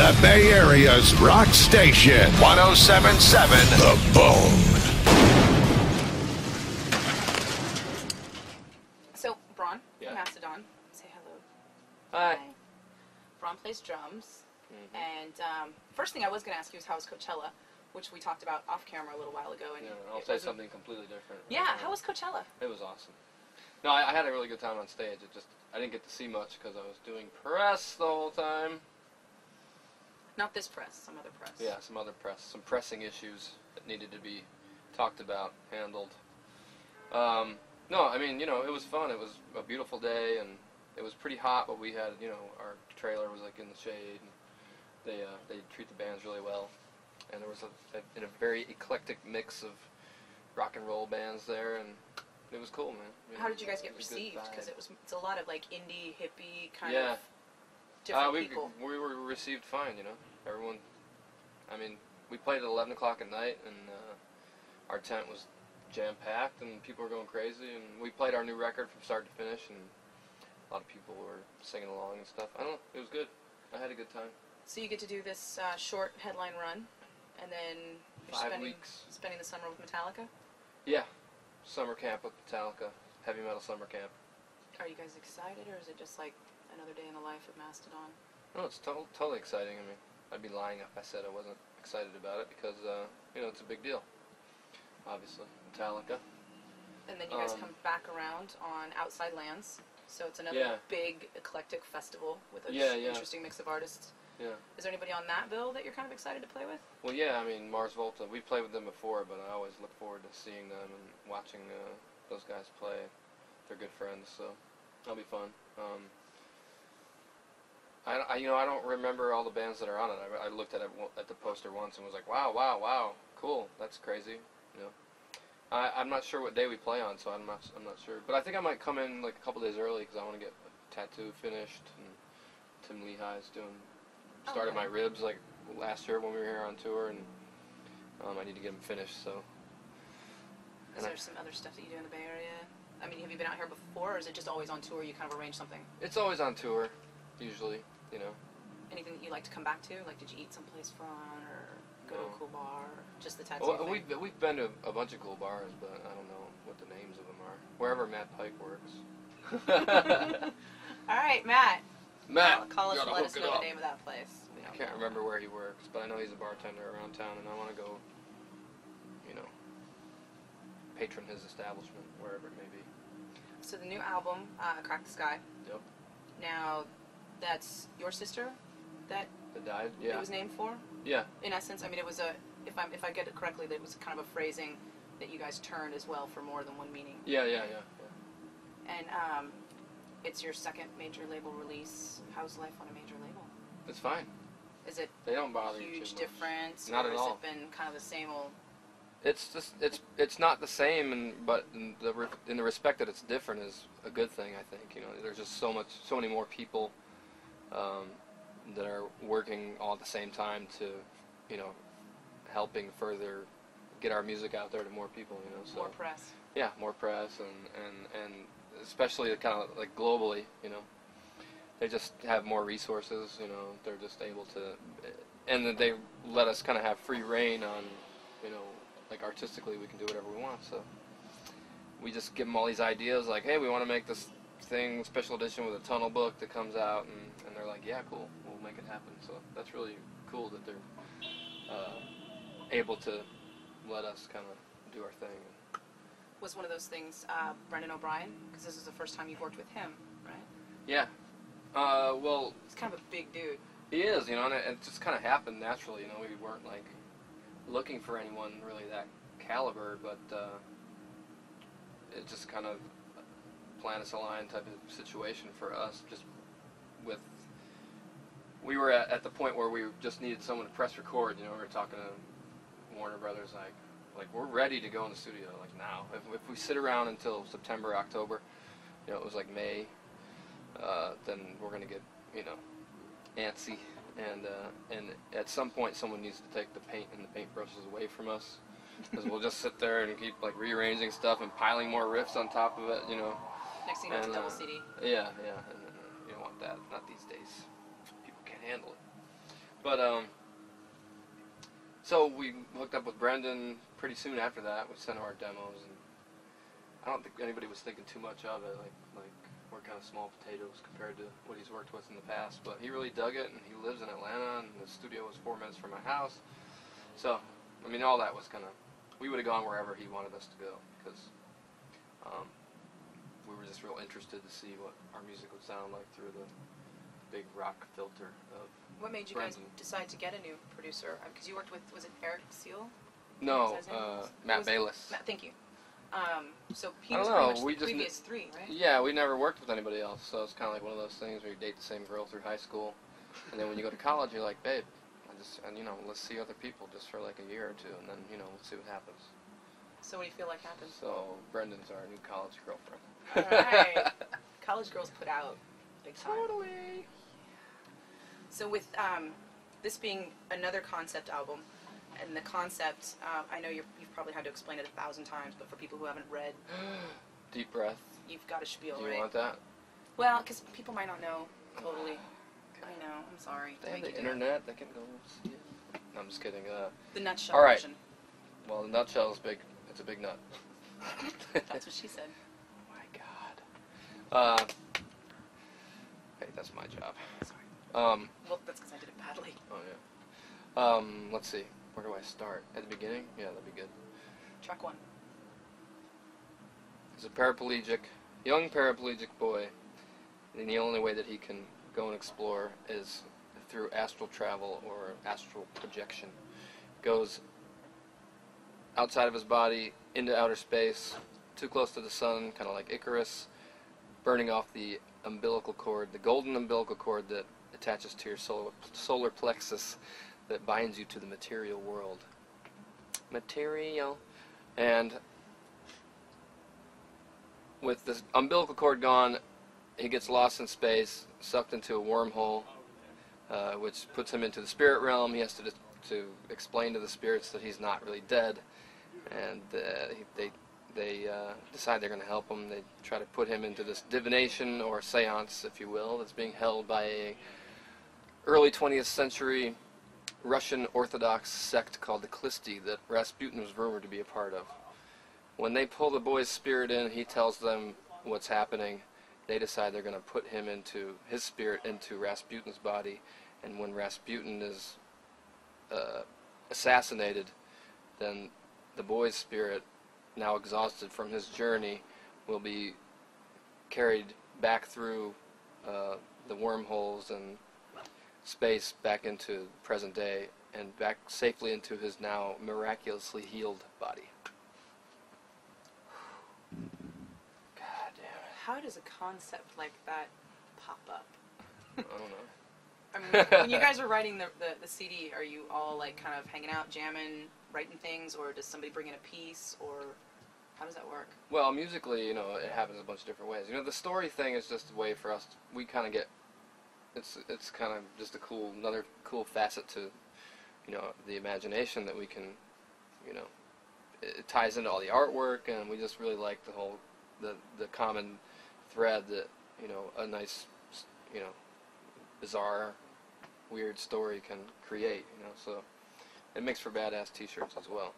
The Bay Area's rock station, 107.7 The Bone. So, Brann, Yeah. Mastodon, say hello. Hi. Brann plays drums. And first thing I was going to ask you is how was Coachella, which we talked about off camera a little while ago. And Yeah, I'll say something completely different. Yeah, how was Coachella? It was awesome. No, I had a really good time on stage. I didn't get to see much because I was doing press the whole time. Not this press, some other press. Yeah, some other press, some pressing issues that needed to be talked about, handled. No, I mean, it was fun. It was a beautiful day, and it was pretty hot, but we had, our trailer was like in the shade. And they treat the bands really well, and there was a very eclectic mix of rock and roll bands there, and it was cool, man. How did you guys get received? Because it's a lot of like indie, hippie kind yeah. of different people. We were received fine, Everyone, I mean, we played at 11 o'clock at night, and our tent was jam-packed, and people were going crazy, and we played our new record from start to finish, and a lot of people were singing along and stuff. I don't know, it was good. I had a good time. So you get to do this short headline run, and then you're 5 weeks. spending the summer with Metallica? Yeah, summer camp with Metallica, heavy metal summer camp. Are you guys excited, or is it just like another day in the life of Mastodon? No, it's totally exciting. I mean, I'd be lying if I said I wasn't excited about it because, it's a big deal, obviously. Metallica. And then you guys come back around on Outside Lands, so it's another big eclectic festival with an interesting mix of artists. Yeah. Is there anybody on that bill that you're kind of excited to play with? Well, yeah, I mean, Mars Volta, we've played with them before, but I always look forward to seeing them and watching those guys play. They're good friends, so that'll be fun. I don't remember all the bands that are on it. I looked at the poster once and was like, wow, cool, that's crazy. I'm not sure what day we play on, so I'm not sure. But I think I might come in like a couple days early because I want to get a tattoo finished. And Tim Lehigh's started my ribs like last year when we were here on tour, and I need to get them finished. So. Is there some other stuff that you do in the Bay Area? I mean, have you been out here before, or is it just always on tour? You kind of arrange something. It's always on tour, usually. Anything that you like to come back to? Like, did you eat someplace fun, or go to a cool bar, or just the tattoo well, thing? We've been to a bunch of cool bars, but I don't know what the names of them are. Wherever Matt Pike works. All right, Matt. Matt, call us and let us know the name of that place. I can't remember where he works, but I know he's a bartender around town, and I want to go, patron his establishment, wherever it may be. So the new album, Crack the Sky. Yep. Now, that's your sister that died? Yeah. It was named for? Yeah. In essence, I mean, it was if I get it correctly, that was kind of a phrasing that you guys turned as well for more than one meaning. Yeah. And it's your second major label release. How's life on a major label? It's fine. Is it they don't bother you huge too much. difference? Not at all. Has it been kind of the same old? It's just it's not the same, but in the respect that it's different is a good thing. I think there's just so many more people that are working all at the same time to helping further get our music out there to more people. So more press. Yeah, more press and especially kind of like globally. They just have more resources. They're just able to, and they let us kind of have free reign on like artistically we can do whatever we want, so we just give them all these ideas like, hey, we want to make this thing special edition with a tunnel book that comes out, and they're like, yeah, cool, we'll make it happen. So that's really cool that they're able to let us kind of do our thing. Was one of those things Brendan O'Brien, because this is the first time you've worked with him, right? Yeah. Well, he's kind of a big dude. He is, and it just kind of happened naturally. We weren't like looking for anyone really that caliber, but it just kind of planets aligned type of situation for us. Just we were at the point where we just needed someone to press record. We were talking to Warner Brothers, like we're ready to go in the studio like now. If we sit around until September, October, it was like May, then we're gonna get antsy. And at some point, someone needs to take the paint and the paintbrushes away from us, because we'll just sit there and keep like rearranging stuff and piling more riffs on top of it, Next thing you know, it's a double CD. Yeah, and you don't want that. Not these days. People can't handle it. But so we hooked up with Brendan pretty soon after that. We sent him our demos, and I don't think anybody was thinking too much of it. Like we're kind of small potatoes compared to what he's worked with in the past. But he really dug it, and he lives in Atlanta, and the studio was 4 minutes from my house. So I mean, all that was kind of, we would have gone wherever he wanted us to go, because we were just real interested to see what our music would sound like through the big rock filter of. What made you guys decide to get a new producer? Because you worked with, was it Eric Seal? No, Matt Bayless. Thank you. So he I was don't know, pretty much we the just previous three, right? Yeah, we never worked with anybody else, so it's kind of like one of those things where you date the same girl through high school, and then when you go to college, you're like, babe, let's see other people just for like a year or two, and then, let's see what happens. So what do you feel like happens? So Brendan's our new college girlfriend. Alright. College girls put out big time. Totally. So with this being another concept album, and the concept, I know you've probably had to explain it 1,000 times, but for people who haven't read... Deep breath. You've got a spiel, right? Do you want that? Well, because people might not know totally. Okay. I know, I'm sorry. They have the internet, they can go see it. No, I'm just kidding. The nutshell all right. version. Well, the nutshell is big. It's a big nut. That's what she said. Oh my God. Hey, that's my job. Sorry. Well, that's because I did it badly. Oh, yeah. Let's see. Where do I start? At the beginning? Yeah, that'd be good. Track 1. He's a young paraplegic boy, and the only way that he can go and explore is through astral travel or astral projection. Goes outside of his body into outer space, too close to the sun, kind of like Icarus, burning off the umbilical cord, the golden umbilical cord that attaches to your solar plexus that binds you to the material world. Material. And with the umbilical cord gone, he gets lost in space, sucked into a wormhole, which puts him into the spirit realm. He has to explain to the spirits that he's not really dead, and they decide they're going to help him. They try to put him into this divination or seance, if you will, that's being held by a early 20th century Russian Orthodox sect called the Klisti that Rasputin was rumored to be a part of. When they pull the boy's spirit in, he tells them what's happening. They decide they're going to put his spirit into Rasputin's body, and when Rasputin is assassinated, then the boy's spirit, now exhausted from his journey, will be carried back through the wormholes and space back into present day and back safely into his now miraculously healed body. God damn it. How does a concept like that pop up? I don't know. I mean, when you guys are writing the CD, are you all like kind of hanging out, jamming, writing things, or does somebody bring in a piece, or how does that work? Well, musically, it happens a bunch of different ways. The story thing is just a way for us we kind of get, it's kind of just another cool facet to, the imagination that we can, it ties into all the artwork, and we just really like the common thread that, a nice, bizarre, weird story can create, so it makes for badass t-shirts as well.